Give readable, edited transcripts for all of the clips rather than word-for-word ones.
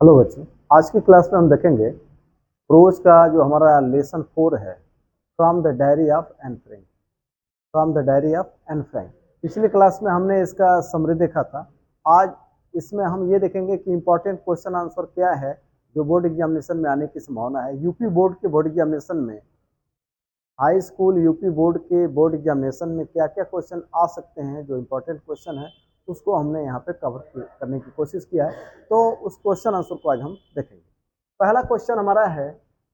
Hello बच्चों, आज की क्लास में हम देखेंगे प्रोज का जो हमारा लेसन 4 है, from the diary of Anne Frank. From the diary of Anne Frank. पिछली क्लास में हमने इसका समरी देखा था। आज इसमें हम ये देखेंगे कि इंपॉर्टेंट क्वेश्चन आंसर क्या है जो बोर्ड एग्जामिनेशन में आने की संभावना है। यूपी बोर्ड के बोर्ड एग्जामिनेशन में, हाई स्कूल यूपी बोर्ड के बोर्ड एग्जामिनेशन में क्या क्या क्वेश्चन आ सकते हैं, जो इंपॉर्टेंट क्वेश्चन है उसको हमने यहाँ पे कवर करने की कोशिश किया है। तो उस क्वेश्चन आंसर को आज हम देखेंगे। पहला क्वेश्चन हमारा है,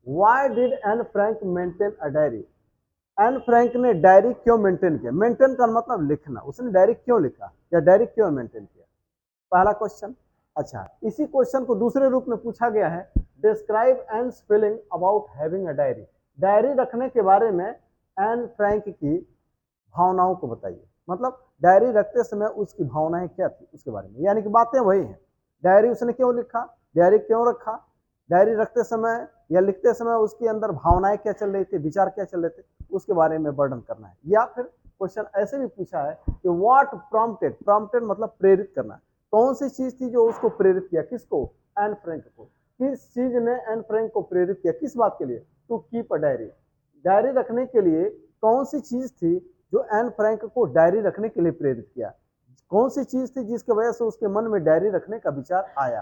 why did Anne Frank maintain a diary. Anne Frank ने डायरी क्यों मेंटेन किया। मेंटेन का मतलब लिखना, उसने डायरी क्यों लिखा या डायरी क्यों मेंटेन किया, पहला क्वेश्चन। अच्छा, इसी क्वेश्चन को दूसरे रूप में पूछा गया है, describe Anne's feeling about having a diary. Diary रखने के बारे में एन फ्रैंक की भावनाओं को बताइए। मतलब डायरी रखते समय उसकी भावनाएं क्या थी उसके बारे में, यानी कि बातें वही हैं। डायरी उसने क्यों लिखा, डायरी क्यों रखा, डायरी रखते समय या लिखते समय उसके अंदर भावनाएं क्या चल रही थी, विचार क्या चल रहे थे, उसके बारे में वर्णन करना है। या फिर क्वेश्चन ऐसे भी पूछा है कि व्हाट प्रॉम्प्टेड, प्रॉम्प्टेड मतलब प्रेरित करना, कौन सी चीज थी जो उसको प्रेरित किया, किसको, एन फ्रैंक को। किस चीज ने एन फ्रैंक को प्रेरित किया, किस बात के लिए, to keep a diary. Diary रखने के लिए कौन सी चीज थी जो एन फ्रैंक को डायरी रखने के लिए प्रेरित किया, कौन सी चीज थी जिसकी वजह से उसके मन में डायरी रखने का विचार आया।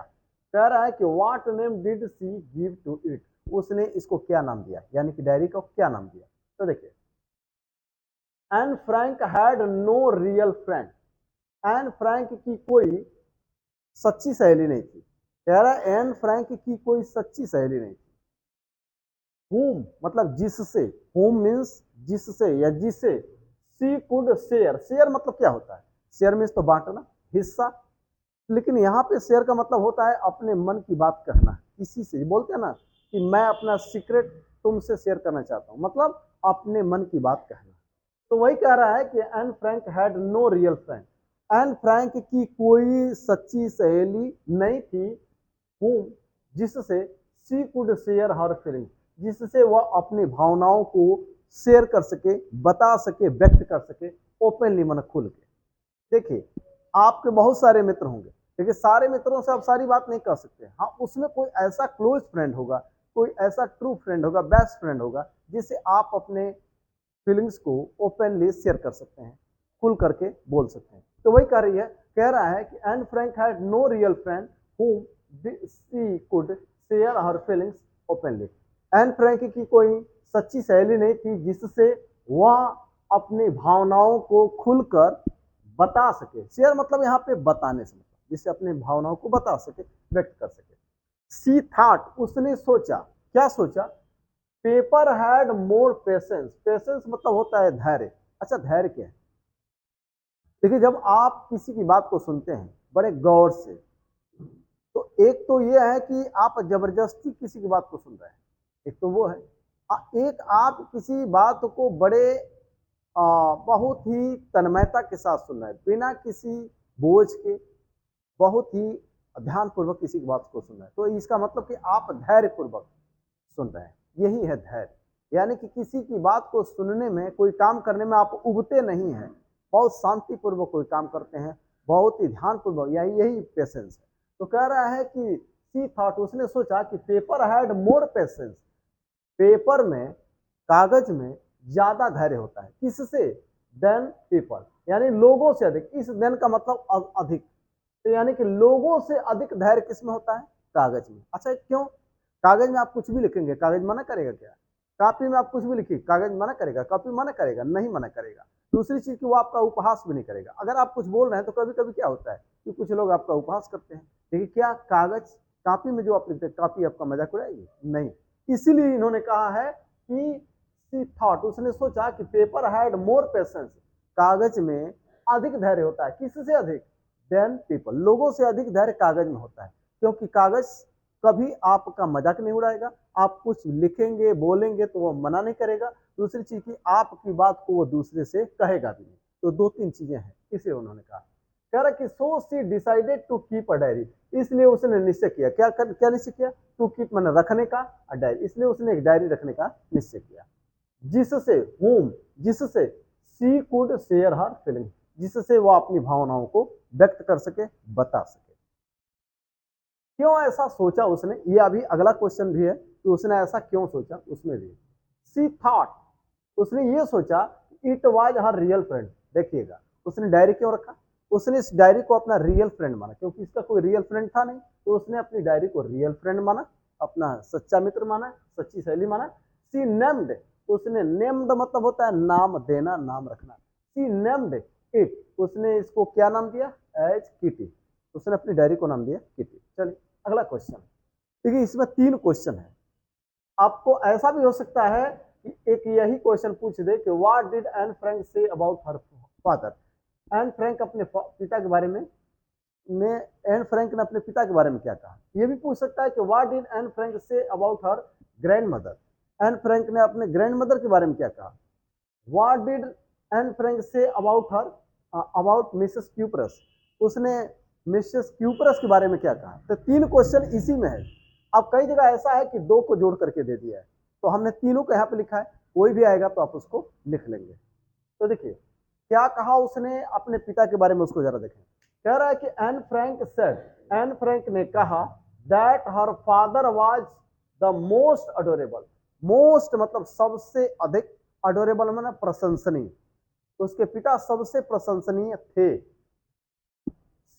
कह रहा है कि what name did she give to it, उसने इसको क्या नाम दिया, यानी कि डायरी को क्या नाम दिया। तो देखिए, Anne Frank had no real friend. Anne Frank की कोई सच्ची सहेली नहीं थी। कह रहा है एन फ्रैंक की कोई सच्ची सहेली नहीं थी। whom मतलब जिससे, whom मीन्स जिससे या जिसे, सी कुड शेयर। शेयर मतलब क्या होता है, शेयर मीन्स तो बांटना, हिस्सा। लेकिन यहाँ पे शेयर का मतलब होता है अपने मन की बात कहना किसी से। बोलते हैं ना कि मैं अपना सीक्रेट तुमसे शेयर करना चाहता हूँ, मतलब अपने मन की बात कहना। तो वही कह रहा है कि Anne Frank had no real friend. Anne Frank की कोई सच्ची सहेली नहीं थी, हूँ जिससे she could share her feeling, जिससे वह अपनी भावनाओं को शेयर कर सके, बता सके, व्यक्त कर सके, ओपनली, मन खुल के। देखिए, आपके बहुत सारे मित्र होंगे, लेकिन सारे मित्रों से आप सारी बात नहीं कर सकते। हाँ, उसमें कोई ऐसा क्लोज फ्रेंड होगा, कोई ऐसा ट्रू फ्रेंड होगा, बेस्ट फ्रेंड होगा, जिससे आप अपने फीलिंग्स को ओपनली शेयर कर सकते हैं, खुल करके बोल सकते हैं। तो वही कह रही है, कह रहा है कि Anne Frank had no real friend whom she could share her feelings openly। Anne Frank की कोई सच्ची सहेली नहीं थी जिससे वह अपनी भावनाओं को खुलकर बता सके। शेयर मतलब यहाँ पे बताने से मतलब, जिससे अपनी भावनाओं को बता सके, व्यक्त कर सके। सी थॉट, उसने सोचा, क्या सोचा, paper had more patience. Patience मतलब होता है धैर्य। अच्छा, धैर्य क्या है, देखिए जब आप किसी की बात को सुनते हैं बड़े गौर से, तो एक तो ये है कि आप जबरदस्ती किसी की बात को सुन रहे हैं, एक तो वो है। एक आप किसी बात को बड़े बहुत ही तन्मयता के साथ सुन रहे हैं, बिना किसी बोझ के, बहुत ही ध्यानपूर्वक किसी की बात को सुन रहे हैं। तो इसका मतलब कि आप धैर्यपूर्वक सुन रहे हैं, यही है धैर्य। यानी कि किसी की बात को सुनने में, कोई काम करने में आप उबते नहीं हैं, बहुत शांतिपूर्वक कोई काम करते हैं, बहुत ही ध्यानपूर्वक, यही पेशेंस है। तो कह रहा है कि सी थॉट, उसने सोचा कि paper had more patience, paper में, कागज में ज्यादा धैर्य होता है, किससे, देन पीपल, यानी लोगों से अधिक। इस देन का मतलब अधिक, तो यानी कि लोगों से अधिक धैर्य किस में होता है, कागज में। अच्छा, क्यों, कागज में आप कुछ भी लिखेंगे, कागज मना करेगा क्या, कॉपी में आप कुछ भी लिखिए, कागज मना करेगा, कॉपी मना करेगा, नहीं मना करेगा। दूसरी चीज की वो आपका उपहास भी नहीं करेगा। अगर आप कुछ बोल रहे हैं तो कभी कभी क्या होता है कि कुछ लोग आपका उपहास करते हैं, लेकिन क्या कागज, कॉपी में जो आप लिखते हैं, कॉपी आपका मजाक उड़ाएगी, नहीं। इसीलिए इन्होंने कहा है कि सी थॉट, उसने सोचा कि पेपर हैड मोर पेशेंस, कागज में अधिक धैर्य होता है, किससे अधिक, देन पीपल, लोगों से अधिक धैर्य कागज में होता है। क्योंकि कागज कभी आपका मजाक नहीं उड़ाएगा, आप कुछ लिखेंगे, बोलेंगे तो वो मना नहीं करेगा। दूसरी चीज की आपकी बात को वो दूसरे से कहेगा भी नहीं। तो दो तीन चीजें हैं, इसे उन्होंने कहा। कह रहा कि so she decided to keep a diary, इसलिए उसने निश्चय किया, क्या निश्चय किया, टू कीप मैंने रखने का, अ डायरी, इसलिए उसने एक डायरी रखने का निश्चय किया, जिससे होम, जिससे she could share her feeling, जिससे वो अपनी भावनाओं को व्यक्त कर सके, बता सके। क्यों ऐसा सोचा उसने, ये अभी अगला क्वेश्चन भी है कि उसने ऐसा क्यों सोचा, उसमें भी सी थॉट, उसने ये सोचा it was her real friend. देखिएगा उसने डायरी क्यों रखा, उसने इस डायरी को अपना रियल फ्रेंड माना, क्योंकि इसका कोई रियल फ्रेंड था नहीं, तो उसने अपनी डायरी को रियल फ्रेंड माना, अपना सच्चा मित्र माना, सच्ची सहेली माना। सी नेम्ड, उसने नेम्ड मतलब होता है नाम देना, नाम रखना। सी नेम्ड इट, उसने इसको क्या नाम दिया, एज किटी, उसने अपनी डायरी को नाम दिया किटी। चलिए अगला क्वेश्चन, देखिए इसमें 3 क्वेश्चन है। आपको ऐसा भी हो सकता है कि एक यही क्वेश्चन पूछ दे कि what did Anne Frank say about her father. Anne Frank अपने पिता के बारे में एन फ्रैंक ने अपने पिता के बारे में क्या कहा। यह भी पूछ सकता है कि what did Anne Frank say about her grand mother, Anne Frank ने अपने ग्रैंड मदर के बारे में क्या कहा। What did Anne Frank say about her about Mrs cuprous, उसने मिसेस क्यूपरस के बारे में क्या कहा। तो 3 क्वेश्चन इसी में है। अब कई जगह ऐसा है कि 2 को जोड़ करके दे दिया है, तो हमने तीनों को यहाँ पे लिखा है, कोई भी आएगा तो आप उसको लिख लेंगे। तो देखिए क्या कहा उसने अपने पिता के बारे में, उसको जरा देखें। कह रहा है कि Anne Frank said, Anne Frank ने कहा that her father was the most adorable. Most मतलब सबसे अधिक, अडोरेबल माना प्रशंसनीय, उसके पिता सबसे प्रशंसनीय थे।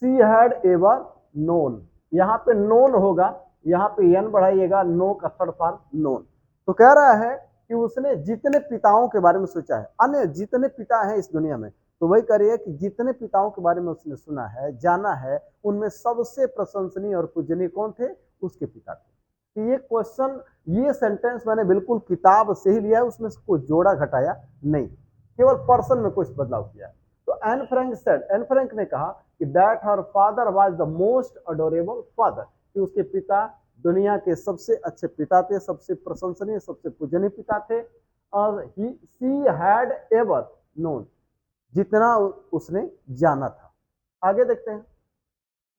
सी हैड एवर नोन, यहाँ पे नोन होगा, यहाँ पे एन बढ़ाइएगा, नो का थर्ड फॉर्म नोन। तो कह रहा है कि उसने जितने पिताओं के बारे में सोचा है, अन्य जितने पिता हैं इस दुनिया में, तो वही कह रही है कि जितने पिताओं के बारे में उसने सुना है, जाना है, उनमें सबसे प्रशंसनीय और पूजनीय कौन थे, उसके पिता थे। तो ये क्वेश्चन, ये सेंटेंस मैंने बिल्कुल किताब से ही लिया है, उसमें से कुछ जोड़ा घटाया नहीं, केवल पर्सन में कुछ बदलाव किया है। तो Anne Frank said, Anne Frank ने कहा कि that her father was the most adorable father, कि उसके पिता दुनिया के सबसे अच्छे पिता थे, सबसे प्रशंसनीय, सबसे पूजनीय पिता थे। और सी हैड एवर नोन, जितना उसने जाना था। आगे देखते हैं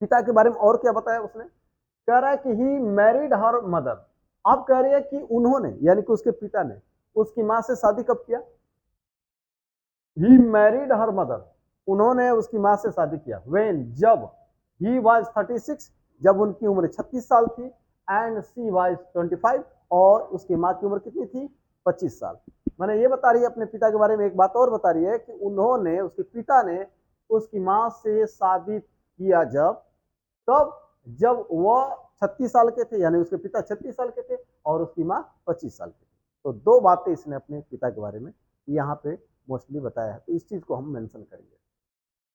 पिता के बारे में और क्या बताया उसने। कह रहा है कि ही मैरिड हर मदर। अब कह रही है कि उन्होंने, यानी कि उसके पिता ने उसकी मां से शादी कब किया। ही मैरिड हर मदर, उन्होंने उसकी मां से शादी किया। व्हेन, जब, ही वाज 36, जब उनकी उम्र 36 साल थी, एंड सी वाज 25, और उसकी मां की उम्र कितनी थी, 25 साल। मैंने ये बता रही है अपने पिता के बारे में, एक बात और बता रही है कि उन्होंने, उसके पिता ने उसकी मां से शादी किया जब, तब जब वह 36 साल के थे, यानी उसके पिता 36 साल के थे और उसकी मां 25 साल की थी। तो 2 बातें इसने अपने पिता के बारे में यहाँ पे मोस्टली बताया है, तो इस चीज को हम मेंशन करेंगे।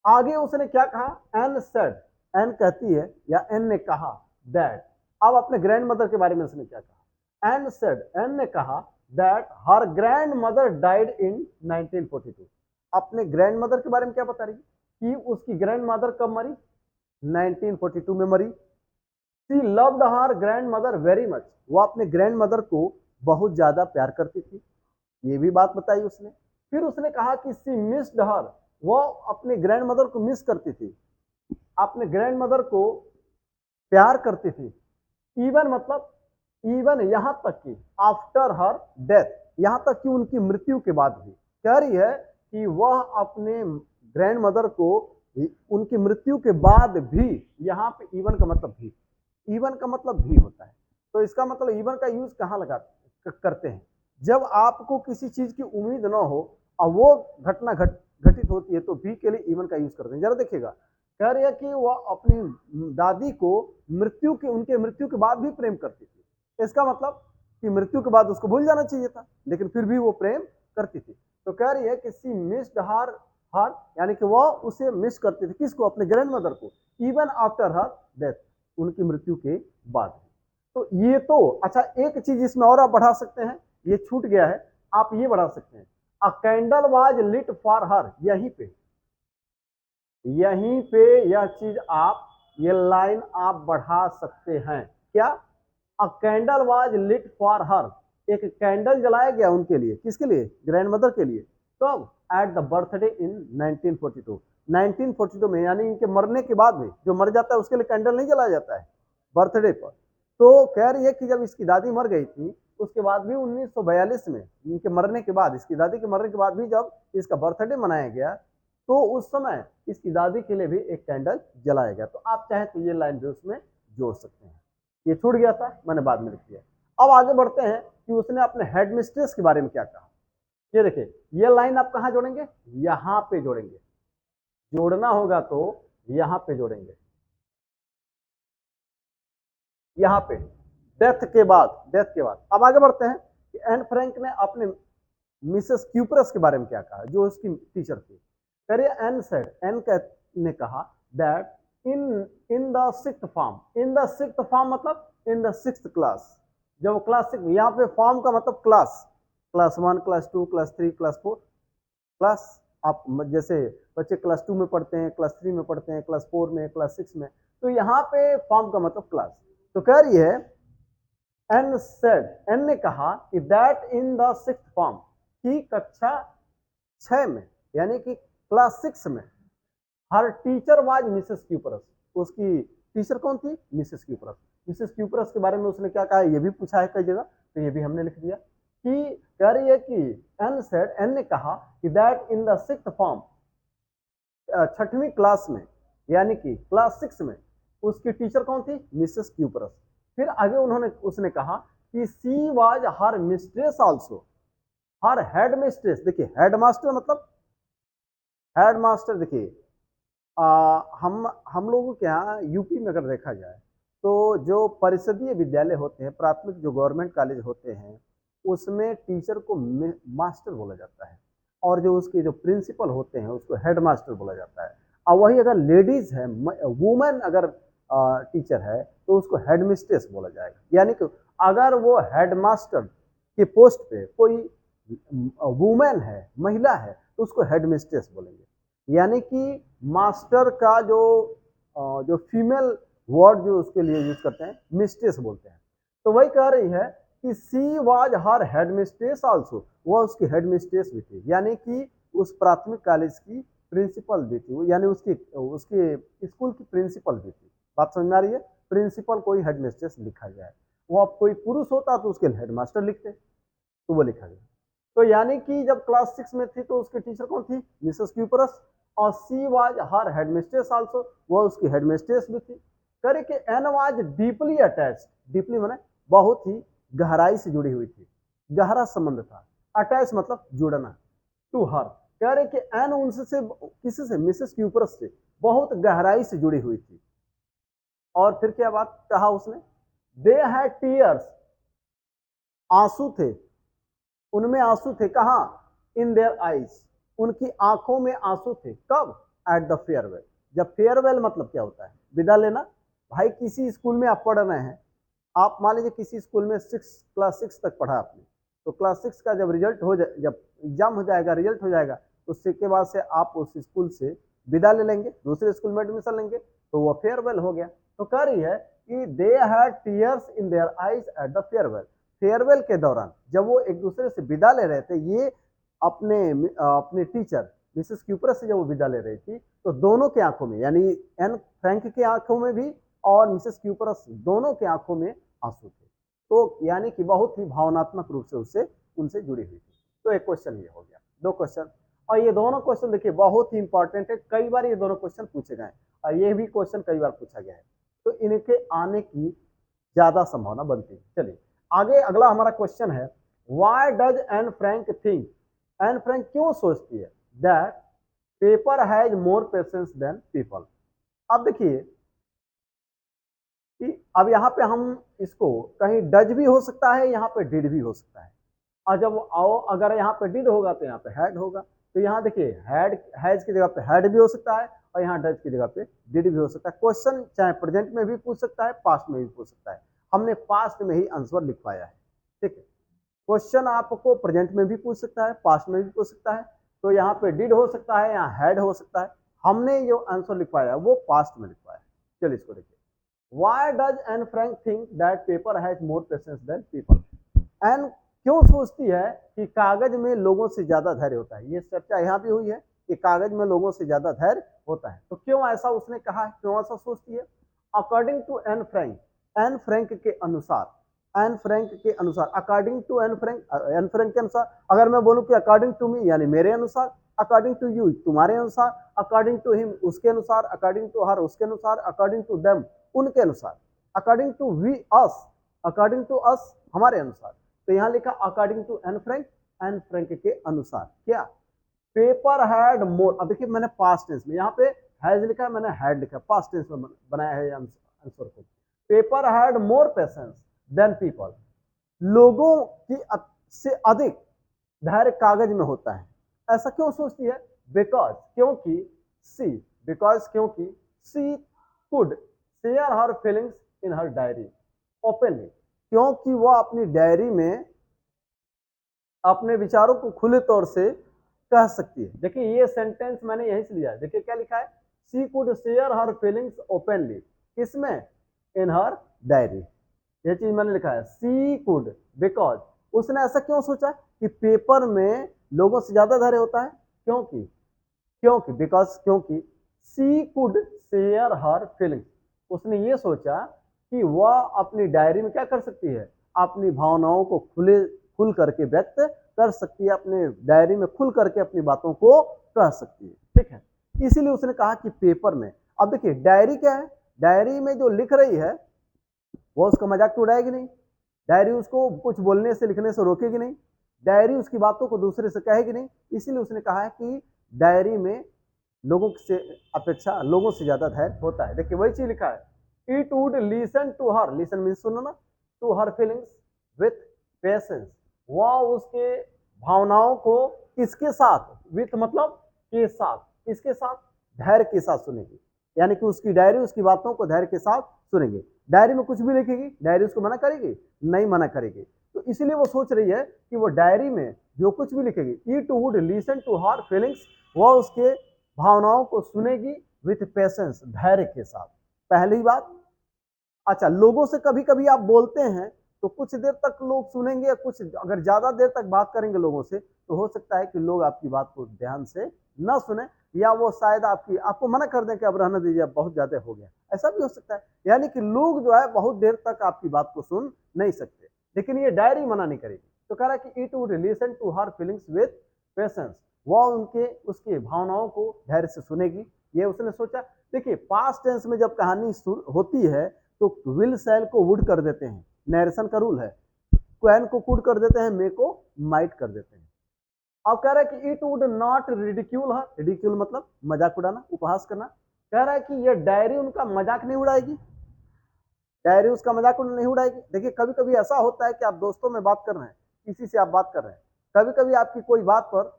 आगे उसने क्या कहा, एन सेड, एन कहती है या एन ने कहा दैट। अब अपने ग्रैंड मदर के बारे में उसने क्या कहा। एन सेड, एन ने कहा that her grand mother died in 1942। अपने ग्रैंड मदर के बारे में क्या बता रही कि उसकी ग्रैंड मदर कब मरी, 1942 में मरी। She loved her grandmother very much, वो अपने ग्रैंड मदर को बहुत ज्यादा प्यार करती थी, ये भी बात बताई उसने। फिर उसने कहा कि सी मिस्ड हर, वो अपने ग्रैंड मदर को मिस करती थी, अपने ग्रैंड मदर को प्यार करती थी। इवन मतलब इवन यहां तक कि आफ्टर हर डेथ, यहां तक कि उनकी मृत्यु के बाद भी कह रही है कि वह अपने ग्रैंड मदर को उनकी मृत्यु के बाद भी, यहाँ पे इवन का मतलब भी, इवन का मतलब भी होता है, तो इसका मतलब इवन का यूज कहाँ लगा करते हैं, जब आपको किसी चीज की उम्मीद ना हो और वो घटना घटित होती है, तो भी के लिए इवन का यूज करते हैं। जरा देखिएगा, कह रही है कि वह अपनी दादी को मृत्यु के, उनके मृत्यु के बाद भी प्रेम करती थी। इसका मतलब कि मृत्यु के बाद उसको भूल जाना चाहिए था, लेकिन फिर भी वो प्रेम करती थी। तो कह रही है कि सी मिस्ड हर हर, यानी कि वह उसे मिस करती थी, किसको, अपने ग्रैंड मदर को, इवन आफ्टर हर डेथ, उनकी मृत्यु के बाद। तो ये तो अच्छा, एक चीज इसमें और आप बढ़ा सकते हैं, ये छूट गया है, आप ये बढ़ा सकते हैं, a candle was lit for her. यहीं पे यह चीज आप, ये लाइन आप बढ़ा सकते हैं। क्या, a candle was lit for her, एक कैंडल जलाया गया उनके लिए, किसके लिए, ग्रैंड मदर के लिए। कब, एट द बर्थडे इन 1942, 1942 में, यानी इनके मरने के बाद भी, जो मर जाता है उसके लिए कैंडल नहीं जलाया जाता है बर्थडे पर। तो कह रही है कि जब इसकी दादी मर गई थी, उसके बाद भी 1942 में, इनके मरने के बाद, इसकी दादी के मरने के बाद भी जब इसका बर्थडे मनाया गया, तो उस समय इसकी दादी के लिए भी एक कैंडल जलाया गया। तो आप चाहें तो ये लाइन भी उसमें जोड़ सकते हैं। ये छूट गया था, मैंने बाद में लिख दिया। अब आगे बढ़ते हैं कि उसने अपने हेड मिस्ट्रेस के बारे में क्या कहा। ये देखिए, ये लाइन आप कहाँ जोड़ेंगे, यहां पे जोड़ेंगे, जोड़ना होगा तो यहां पे जोड़ेंगे, यहां पे डेथ के बाद। अब आगे बढ़ते हैं कि एन फ्रैंक ने अपने मिसेस क्यूपरस के बारे में क्या कहा, जो उसकी टीचर थी। करिए एन सेड, ने कहा that in in the sixth form, in the sixth form मतलब इन द सिक्स्थ क्लास, जब क्लास 6, यहाँ पे फॉर्म का मतलब class, class 1, class 2, class 3, class 4, class. आप जैसे बच्चे क्लास 2 में पढ़ते हैं, क्लास 3 में पढ़ते हैं, क्लास 4 में, क्लास 6 में, तो यहाँ पे फॉर्म का मतलब क्लास। तो कह रही है एन सेड, एन ने कहा कि that in the sixth form, की कक्षा 6 में यानी कि क्लास 6 में, हर टीचर वाज मिसेस क्यूपरस, उसकी टीचर कौन थी, मिसेस क्यूपरस। मिसेस क्यूपरस के बारे में उसने क्या कहा, ये भी पूछा है कई जगह, तो ये भी हमने लिख दिया कि कह रही है कि एन सेड, एन ने कहा कि that in the sixth form, 6वीं क्लास में यानी कि क्लास 6 में उसकी टीचर कौन थी, मिसेस क्यूपरस। फिर आगे उसने कहा कि सी was her mistress also, her head mistress. देखिए हेड मास्टर मतलब, हेड मास्टर देखिए हम लोगों के यहाँ यूपी में अगर देखा जाए तो जो परिषदीय विद्यालय होते हैं, प्राथमिक जो गवर्नमेंट कॉलेज होते हैं, उसमें टीचर को मास्टर बोला जाता है, और जो उसके जो प्रिंसिपल होते हैं उसको हेड मास्टर बोला जाता है। और वही अगर लेडीज है, वुमेन अगर टीचर है, तो उसको हेड मिस्ट्रेस बोला जाएगा। यानी कि अगर वो हेड मास्टर के पोस्ट पे कोई वुमेन है, महिला है, तो उसको हेड मिस्ट्रेस बोलेंगे। यानी कि मास्टर का जो फीमेल वर्ड जो उसके लिए यूज करते हैं, मिस्ट्रेस बोलते हैं। तो वही कह रही है कि सी was her head mistress also, वह उसकी हेड मिस्ट्रेस भी थी, यानी कि उस प्राथमिक कॉलेज की प्रिंसिपल भी थी, यानी उसके स्कूल की प्रिंसिपल भी थी। बात समझ में आ रही है, प्रिंसिपल कोई हेड मिस्ट्रेस लिखा गया है, वो अब कोई पुरुष होता तो उसके हेड मास्टर लिखते, तो वो लिखा गया। तो यानी कि जब क्लास 6 में थी तो उसकी टीचर कौन थी, मिसेस क्यूपरस, और she was her headmistress also, वह उसकी हेडमिस्ट्रेस भी थी। करे कि Anne was deeply attached, deeply माने बहुत ही गहराई से जुड़ी हुई थी, गहरा संबंध था, अटैच मतलब जुड़ना, टू हर। कह रहे कि एन उनसे से, किसी से, मिसेस क्यूपरस से बहुत गहराई से जुड़ी हुई थी। और फिर क्या बात कहा उसने, दे हैड टीयर्स, आंसू थे, उनमें आंसू थे, कहां, इन देयर आईज, उनकी आंखों में आंसू थे। कब, एट द फेयरवेल। जब फेयरवेल मतलब क्या होता है, विदा लेना। भाई किसी स्कूल में आप पढ़ रहे हैं, आप मान लीजिए किसी स्कूल में क्लास 6 तक पढ़ा आपने, तो क्लास 6 का जब रिजल्ट हो जाए, जब एग्जाम हो जाएगा, रिजल्ट हो जाएगा, तो उसके बाद से आप उस स्कूल से विदा ले लेंगे, दूसरे स्कूल में एडमिशन लेंगे, तो वो फेयरवेल हो गया। तो कह रही है कि they had tears in their eyes at the farewell, farewell के दौरान जब वो एक दूसरे से विदा ले रहे थे, ये अपने टीचर मिसेस क्यूपरस से जब वो विदा ले रही थी, तो दोनों की आंखों में, यानी एन फ्रैंक की आंखों में भी और मिसेस क्यूपरस दोनों की आंखों में आंसू थे। तो यानी कि बहुत ही भावनात्मक रूप से उससे उनसे जुड़ी हुई थी। तो एक क्वेश्चन ये हो गया, दो क्वेश्चन। और ये दोनों क्वेश्चन देखिए बहुत ही इंपॉर्टेंट है, कई बार ये दोनों क्वेश्चन पूछे गए, और ये भी क्वेश्चन कई बार पूछा गया है, तो इनके आने की ज्यादा संभावना बनती है। चलिए आगे अगला हमारा क्वेश्चन है, why does Anne Frank think, Anne Frank क्यों सोचती है that paper has more patience than people. अब देखिए कि अब यहाँ पे हम इसको कहीं डज भी हो सकता है, यहाँ पे डिड भी हो सकता है, और जब आओ अगर यहाँ पे डिड होगा तो यहाँ पे हैड होगा। तो यहाँ देखिए हैड, हैज की जगह पे हैड भी हो सकता है, और यहाँ डज की जगह पे डिड भी हो सकता है। क्वेश्चन चाहे प्रेजेंट में भी पूछ सकता है, पास्ट में भी पूछ सकता है, हमने पास्ट में ही आंसर लिखवाया है, ठीक है। क्वेश्चन आपको प्रेजेंट में भी पूछ सकता है, पास्ट में भी पूछ सकता है, तो यहाँ पे डिड हो सकता है, यहाँ हैड हो सकता है। हमने जो आंसर लिखवाया वो पास्ट में लिखवाया है। चलिए इसको देखिए, Why does Anne Frank think that paper has more patience than people? Anne क्यों सोचती है कि कागज में लोगों से ज्यादा धैर्य होता है। ये चर्चा यहाँ भी हुई है कि कागज में लोगों से ज्यादा धैर्य होता है, तो क्यों ऐसा उसने कहा है, क्यों ऐसा सोचती है। According to Anne Frank, Anne Frank के अनुसार, एन फ्रैंक के अनुसार, according to Anne Frank, Anne Frank के अनुसार, अगर मैं बोलूं कि अकॉर्डिंग टू मी यानी मेरे अनुसार, अकॉर्डिंग टू यू तुम्हारे अनुसार, अकॉर्डिंग टू हिम उसके अनुसार, अकॉर्डिंग टू हर उसके अनुसार, अकॉर्डिंग टू देम उनके अनुसार, according to we us, according to us हमारे अनुसार। तो यहाँ लिखा according to Anne Frank, Anne Frank के अनुसार क्या, पेपर हैड मोर। अब देखिए मैंने पास्ट टेंस में, यहाँ पे हैज लिखा है, मैंने हैड लिखा, पास्ट टेंस में बनाया है आंसर को। Paper had more patience than people, लोगों की से अधिक धैर्य कागज में होता है। ऐसा क्यों सोचती है, बिकॉज क्योंकि सी, बिकॉज क्योंकि she could share her feelings in her diary openly, क्योंकि वह अपनी डायरी में अपने विचारों को खुले तौर से कह सकती है। देखिए ये सेंटेंस मैंने यहीं से लिया है, देखिए क्या लिखा है, she could share her feelings openly, किसमें, इन हर डायरी। ये चीज मैंने लिखा है, सी कुड, बिकॉज उसने ऐसा क्यों सोचा कि पेपर में लोगों से ज्यादा धैर्य होता है, क्योंकि, क्योंकि बिकॉज क्योंकि she could share her feelings, उसने ये सोचा कि वह अपनी डायरी में क्या कर सकती है, अपनी भावनाओं को खुल करके व्यक्त कर सकती है, अपने डायरी में खुल करके अपनी बातों को कह सकती है। ठीक है, इसीलिए उसने कहा कि पेपर में। अब देखिए डायरी क्या है, डायरी में जो लिख रही है वो उसका मजाक तो उड़ाएगी नहीं, डायरी उसको कुछ बोलने से लिखने से रोकेगी नहीं, डायरी उसकी बातों को दूसरे से कहेगी नहीं, इसीलिए उसने कहा है कि डायरी में लोगों से अपेक्षा लोगों से ज्यादा धैर्य होता है। देखिए वही चीज लिखा है, it would listen to her, listen means सुनो ना, to her feelings with patience, वह उसके भावनाओं को इसके साथ, विथ मतलब के साथ, इसके साथ धैर्य के साथ सुनेगी, यानी कि उसकी डायरी उसकी बातों को धैर्य के साथ सुनेगी। डायरी में कुछ भी लिखेगी, डायरी उसको मना करेगी, नहीं मना करेगी। तो इसलिए वो सोच रही है कि वो डायरी में जो कुछ भी लिखेगी, it would listen to her feelings, वह उसके भावनाओं को सुनेगी विथ पेशेंस, धैर्य के साथ। पहली बात। अच्छा, लोगों से कभी कभी आप बोलते हैं तो कुछ देर तक लोग सुनेंगे, कुछ अगर ज्यादा देर तक बात करेंगे लोगों से तो हो सकता है कि लोग आपकी बात को ध्यान से न सुने, या वो शायद आपको मना कर दें कि अब रहने दीजिए, अब बहुत ज्यादा हो गया, ऐसा भी हो सकता है। यानी कि लोग जो है बहुत देर तक आपकी बात को सुन नहीं सकते, लेकिन ये डायरी मना नहीं करेगी। तो कह रहा है कि it would listen to her feelings with patience, वह उसकी भावनाओं को धैर्य से सुनेगी, ये उसने सोचा। देखिए पास्ट टेंस में जब कहानी होती है तो विल शैल को वुड कर देते हैं, नरेशन का रूल है, क्वैन को कुड कर देते हैं, मे को माइट कर देते हैं। अब कह रहा है कि it would not ridicule her, ridicule मतलब मजाक उड़ाना, उपहास करना। कह रहा है कि ये डायरी उनका मजाक नहीं उड़ाएगी, डायरी उसका मजाक नहीं उड़ाएगी। देखिए कभी कभी ऐसा होता है कि आप दोस्तों में बात कर रहे हैं, किसी से आप बात कर रहे हैं, कभी कभी आपकी कोई बात पर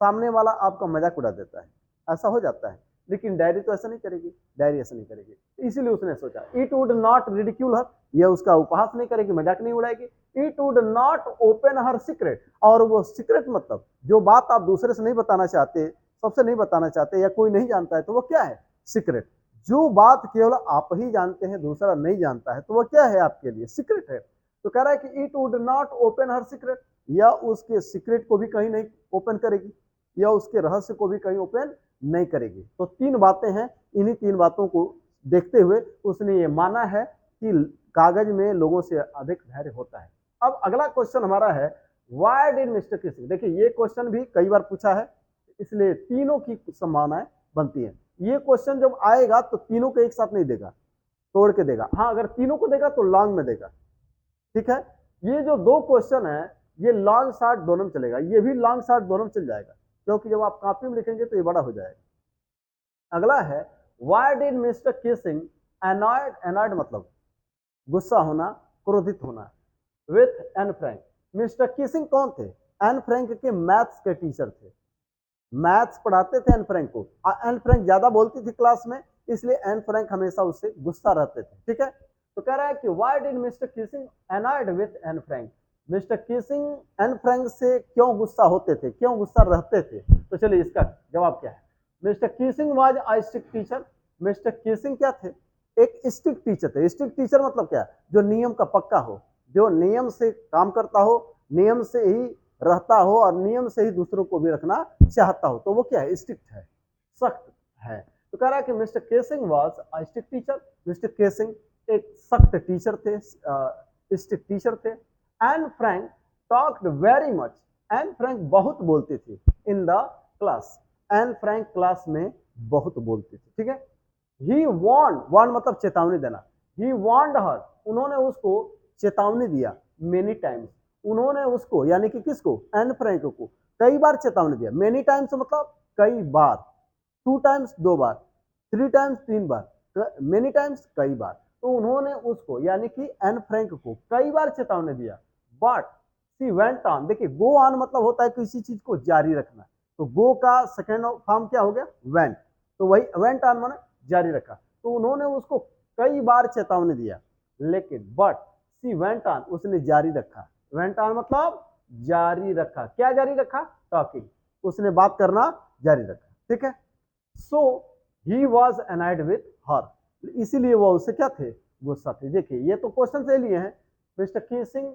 सामने वाला आपका मजाक उड़ा देता है, ऐसा हो जाता है, लेकिन डायरी तो ऐसा नहीं करेगी, डायरी ऐसा नहीं करेगी। इसीलिए उसने सोचा it would not ridicule her, यह उसका उपहास नहीं करेगी, मजाक नहीं उड़ाएगी। It would not open her secret, और वो सीक्रेट मतलब जो बात आप दूसरे से नहीं बताना चाहते, सबसे नहीं बताना चाहते, या कोई नहीं जानता है, तो वो क्या है, सीक्रेट। जो बात केवल आप ही जानते हैं, दूसरा नहीं जानता है, तो वो क्या है आपके लिए, सीक्रेट है। तो कह रहा है कि it would not open her secret, या उसके सीक्रेट को भी कहीं नहीं ओपन करेगी, या उसके रहस्य को भी कहीं ओपन नहीं करेगी। तो तीन बातें हैं, इन्हीं तीन बातों को देखते हुए उसने ये माना है कि कागज में लोगों से अधिक धैर्य होता है। अब अगला क्वेश्चन हमारा है, व्हाई डिड मिस्टर किसिंग। देखिए ये क्वेश्चन भी कई बार पूछा है, इसलिए तीनों की संभावनाएं बनती हैं। ये क्वेश्चन जब आएगा तो तीनों को एक साथ नहीं देगा, तोड़ के देगा। हाँ, अगर तीनों को देगा तो लॉन्ग में देगा, ठीक है। ये जो दो क्वेश्चन है ये लॉन्ग शॉर्ट दोनों में चलेगा, ये भी लॉन्ग शॉर्ट दोनों में चल जाएगा, क्योंकि जब आप कॉपी में लिखेंगे तो ये बड़ा हो जाएगा। अगला है, why did mister Keesing annoyed, annoyed मतलब गुस्सा होना, क्रोधित होना, with Anne Frank. Mister Keesing कौन थे, एन फ्रैंक के मैथ्स के टीचर थे, मैथ्स पढ़ाते थे एन फ्रैंक को। एन फ्रैंक ज्यादा बोलती थी क्लास में, इसलिए एन फ्रैंक हमेशा उससे गुस्सा रहते थे, ठीक है। तो कह रहा है कि why did mister Keesing annoyed with Anne Frank, mister Keesing Anne Frank से क्यों गुस्सा होते थे, क्यों गुस्सा रहते थे। तो चलिए इसका जवाब क्या है। Mister Keesing was a strict teacher, mister Keesing क्या थे, एक स्ट्रिक्ट टीचर थे। स्ट्रिक्ट टीचर मतलब क्या, जो नियम का पक्का हो, जो नियम से काम करता हो, नियम से ही रहता हो और नियम से ही दूसरों को भी रखना चाहता हो, तो वो क्या है, स्ट्रिक्ट है, सख्त है। तो कह रहा है कि mister casing was a strict teacher, mister casing एक सख्त टीचर थे, स्ट्रिक्ट टीचर थे। Anne Frank talked very much, Anne Frank बहुत बोलती थी in the class, Anne Frank class में बहुत बोलती थी, ठीक है। ही वार्न, वार्न मतलब चेतावनी देना, ही वार्नड हर, उन्होंने उसको चेतावनी दिया, मेनी टाइम्स, उन्होंने उसको यानी कि किसको, एन फ्रैंक को कई बार चेतावनी दिया। मेनी टाइम्स मतलब कई बार, 2 टाइम्स 2 बार, 3 टाइम्स 3 बार, मेनी टाइम्स कई बार। तो उन्होंने उसको यानी कि एन फ्रैंक को कई बार चेतावनी दिया। बट सी वेंट ऑन, देखिए गो ऑन मतलब होता है किसी चीज को जारी रखना, तो गो का सेकेंड फॉर्म क्या हो गया, वेंट, तो वही वेंट ऑन माने जारी रखा। तो उन्होंने उसको कई बार चेतावनी दिया, लेकिन बट सी वेंट ऑन, उसने जारी रखा। वेंट ऑन मतलब जारी रखा, क्या जारी रखा, टॉकिंग, उसने बात करना जारी रखा, ठीक है। सो ही वॉज एनाइड विथ हर, इसीलिए वो उससे क्या थे, गुस्सा थे। देखिए ये तो क्वेश्चन से लिए हैं, मिस्टर किसिंग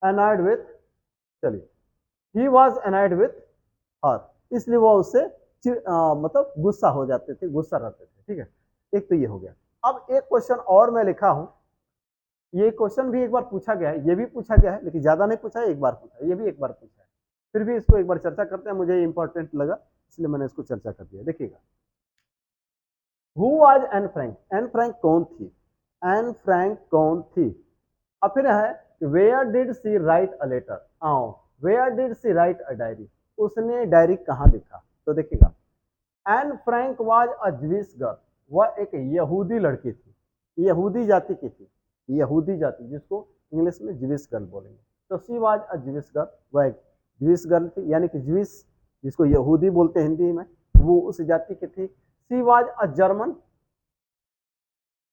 एनाइड विथ, चलिए ही वॉज एनाइड विथ हर, इसलिए वो उससे मतलब गुस्सा हो जाते थे, गुस्सा रहते थे, ठीक है। एक तो ये हो गया। अब एक क्वेश्चन और मैं लिखा हूं, ये क्वेश्चन भी एक बार पूछा गया है, ये भी पूछा गया है, लेकिन ज्यादा नहीं पूछा है, एक बार पूछा है, ये भी एक बार पूछा है, फिर भी इसको एक बार चर्चा करते हैं, मुझे इंपॉर्टेंट लगा इसलिए मैंने इसको चर्चा कर दिया। देखिएगा, who was Anne Frank, Anne Frank कौन थी, एन फ्रैंक कौन थी। अब फिर है where did she write a letter, आओ where did she write a diary, उसने डायरी कहाँ लिखा। तो देखिएगा, Anne Frank was a Jewish girl, वह एक यहूदी लड़की थी, यहूदी जाति की थी, यहूदी जाति जिसको इंग्लिश में ज्विश गर्ल बोलेंगे। तो she was a Jewish girl, वह एक ज्विश गर्ल थी, यानी कि ज्विश जिसको यहूदी बोलते हैं हिंदी में, वो उस जाति की थी। She was a German,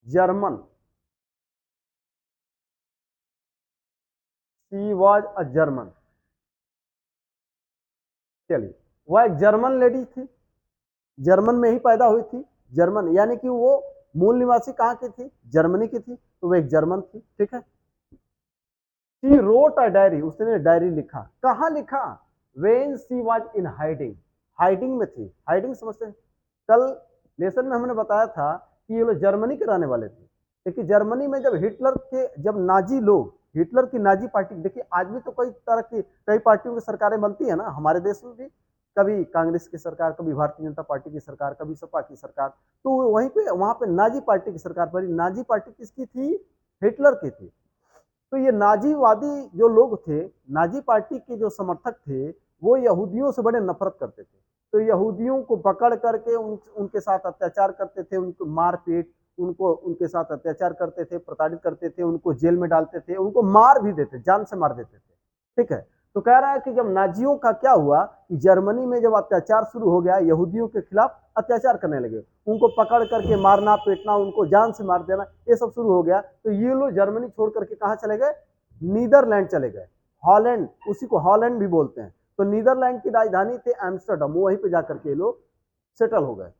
German, she was a German, चलिए वह एक जर्मन लेडी थी, जर्मन में ही पैदा हुई थी, जर्मन यानी कि वो मूल निवासी कहाँ की थी, जर्मनी की थी, तो वो एक जर्मन थी, ठीक है। शी रोट अ डायरी, उसने डायरी लिखा, कहाँ लिखा, when she was in hiding, hiding में थी, हाइडिंग समझते हैं, कल लेसन में हमने बताया था कि ये लोग जर्मनी के रहने वाले थे, लेकिन जर्मनी में जब हिटलर के, जब नाजी लोग, हिटलर की नाजी पार्टी, देखिए आज भी तो कई तरह की, कई पार्टियों की सरकारें बनती है ना हमारे देश में भी, कभी कांग्रेस की सरकार, कभी भारतीय जनता पार्टी की सरकार, कभी सपा की सरकार, तो वहीं पे वहां पे नाजी पार्टी की सरकार बनी। नाजी पार्टी किसकी थी, हिटलर की थी। तो ये नाजीवादी जो लोग थे, नाजी पार्टी के जो समर्थक थे, वो यहूदियों से बड़े नफरत करते थे। तो यहूदियों को पकड़ करके उनके साथ अत्याचार करते थे, उनको मारपीट, उनको उनके साथ अत्याचार करते थे, प्रताड़ित करते थे, उनको जेल में डालते थे, उनको मार भी देते, जान से मार देते थे, ठीक है। तो कह रहा है कि जब नाजियों का क्या हुआ कि जर्मनी में जब अत्याचार शुरू हो गया, यहूदियों के खिलाफ अत्याचार करने लगे, उनको पकड़ करके मारना पीटना, उनको जान से मार देना, ये सब शुरू हो गया। तो ये लोग जर्मनी छोड़ करके कहाँ चले गए, नीदरलैंड चले गए, हॉलैंड, उसी को हॉलैंड भी बोलते हैं। तो नीदरलैंड की राजधानी थे एम्स्टर्डम, वहीं पे जाकर के लोग सेटल हो गए।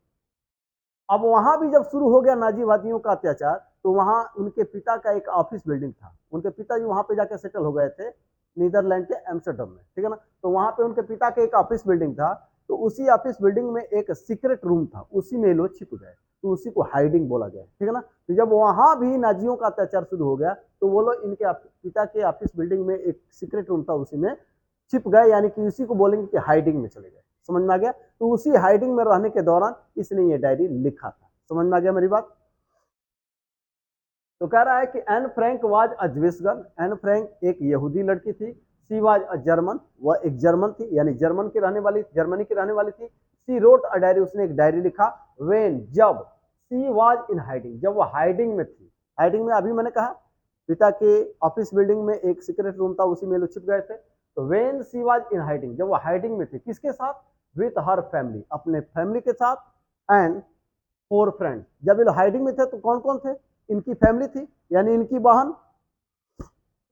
अब वहां भी जब शुरू हो गया नाजीवादियों का अत्याचार, तो वहां उनके पिता का एक ऑफिस बिल्डिंग था, उनके पिताजी वहां पे जाकर सेटल हो गए थे नीदरलैंड के एम्स्टर्डम में, ठीक है ना। तो वहां पे उनके पिता के एक ऑफिस बिल्डिंग था, तो उसी ऑफिस बिल्डिंग में एक सीक्रेट रूम था, उसी में लोग छिप गए, तो उसी को हाइडिंग बोला गया, ठीक है ना। तो जब वहां भी नाजियों का अत्याचार शुरू हो गया, तो वो लोग इनके पिता के ऑफिस बिल्डिंग में एक सीक्रेट रूम था, उसी में छिप गए, यानी कि उसी को बोलेंगे कि हाइडिंग में चले गए, समझ में आ गया। तो उसी हाइडिंग में रहने के दौरान इसने ये डायरी लिखा था, समझ में आ गया मेरी बात। तो कह रहा है कि Anne Frank was a Jewish girl, Anne Frank एक यहूदी लड़की थी, सी वाज अ जर्मन, वह एक जर्मन थी, यानी जर्मन की रहने वाली, जर्मनी की रहने वाली थी। सी रोट अ डायरी, उसने एक डायरी लिखा, वेन जब सी वाज इन हाइडिंग, जब वह हाइडिंग में थी, हाइडिंग में अभी मैंने कहा पिता के ऑफिस बिल्डिंग में एक सीक्रेट रूम था, उसी में लोग छिप गए थे। तो when she was in hiding, जब वह हाइडिंग में थी, किसके साथ, विथ हर फैमिली, अपने फैमिली के साथ, एंड 4 फ्रेंड्स, जब ये लोग हाइडिंग में थे तो कौन कौन थे, इनकी फैमिली थी, यानी इनकी बहन,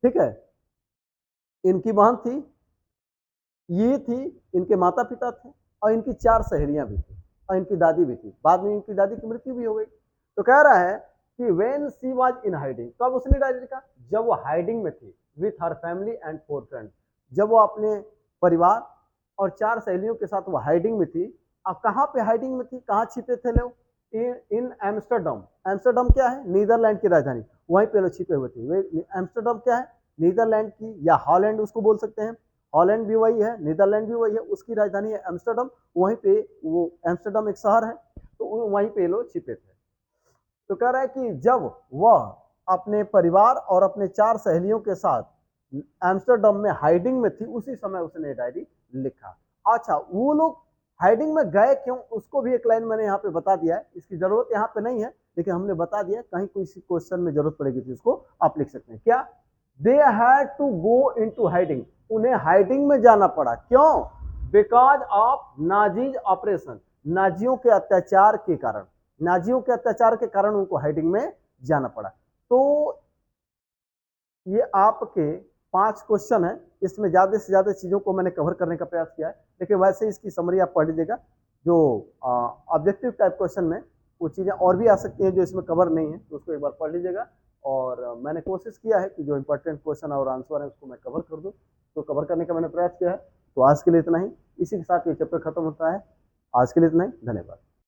ठीक है, इनकी बहन थी, ये थी, इनके माता पिता थे, और इनकी 4 सहेलियां भी थी, और इनकी दादी भी थी, बाद में इनकी दादी की मृत्यु भी हो गई। तो कह रहा है कि when she was in hiding, कब उसने डायरी लिखा, जब वो हाइडिंग में थी, with her family and 4 friends, जब वो अपने परिवार और 4 सहेलियों के साथ वो हाइडिंग में थी। अब कहाँ पे हाइडिंग में थी, कहाँ छिपे थे लोग, इन एम्स्टर्डम, एम्स्टर्डम क्या है, नीदरलैंड की राजधानी, वहीं पे लोग छिपे हुए थे। वे एम्स्टर्डम क्या है, नीदरलैंड की, या हॉलैंड उसको बोल सकते हैं, हॉलैंड भी वही है, नीदरलैंड भी वही है, उसकी राजधानी है एम्स्टर्डम, वहीं पे वो एम्स्टर्डम एक शहर है, तो वहीं पे लोग छिपे थे। तो कह रहा है कि जब वह अपने परिवार और अपने 4 सहेलियों के साथ एम्स्टर्डम में हाइडिंग में थी, उसी समय उसने डायरी लिखा। अच्छा, वो लोग हाइडिंग में गए क्यों, उसको भी एक लाइन मैंने यहाँ पे बता दिया है। इसकी जरूरत यहाँ पे नहीं है, लेकिन हमने बता दिया, कहीं कोई क्वेश्चन में जरूरत पड़ेगी तो इसको आप लिख सकते हैं। क्या? They had to go into hiding, उन्हें हाइडिंग में जाना पड़ा। क्यों? बिकॉज ऑफ नाजीज ऑपरेशन, नाजियों के अत्याचार के कारण, नाजियों के अत्याचार के कारण उनको हाइडिंग में जाना पड़ा। तो ये आपके 5 क्वेश्चन है, इसमें ज्यादा से ज्यादा चीजों को मैंने कवर करने का प्रयास किया है, लेकिन वैसे इसकी समरी आप पढ़ लीजिएगा। जो ऑब्जेक्टिव टाइप क्वेश्चन में वो चीजें और भी आ सकती हैं जो इसमें कवर नहीं है, तो उसको एक बार पढ़ लीजिएगा। और मैंने कोशिश किया है कि जो इंपॉर्टेंट क्वेश्चन और आंसर है उसको मैं कवर कर दूं, तो कवर करने का मैंने प्रयास किया है। तो आज के लिए इतना ही, इसी के साथ ये चैप्टर खत्म होता है। आज के लिए इतना ही, धन्यवाद।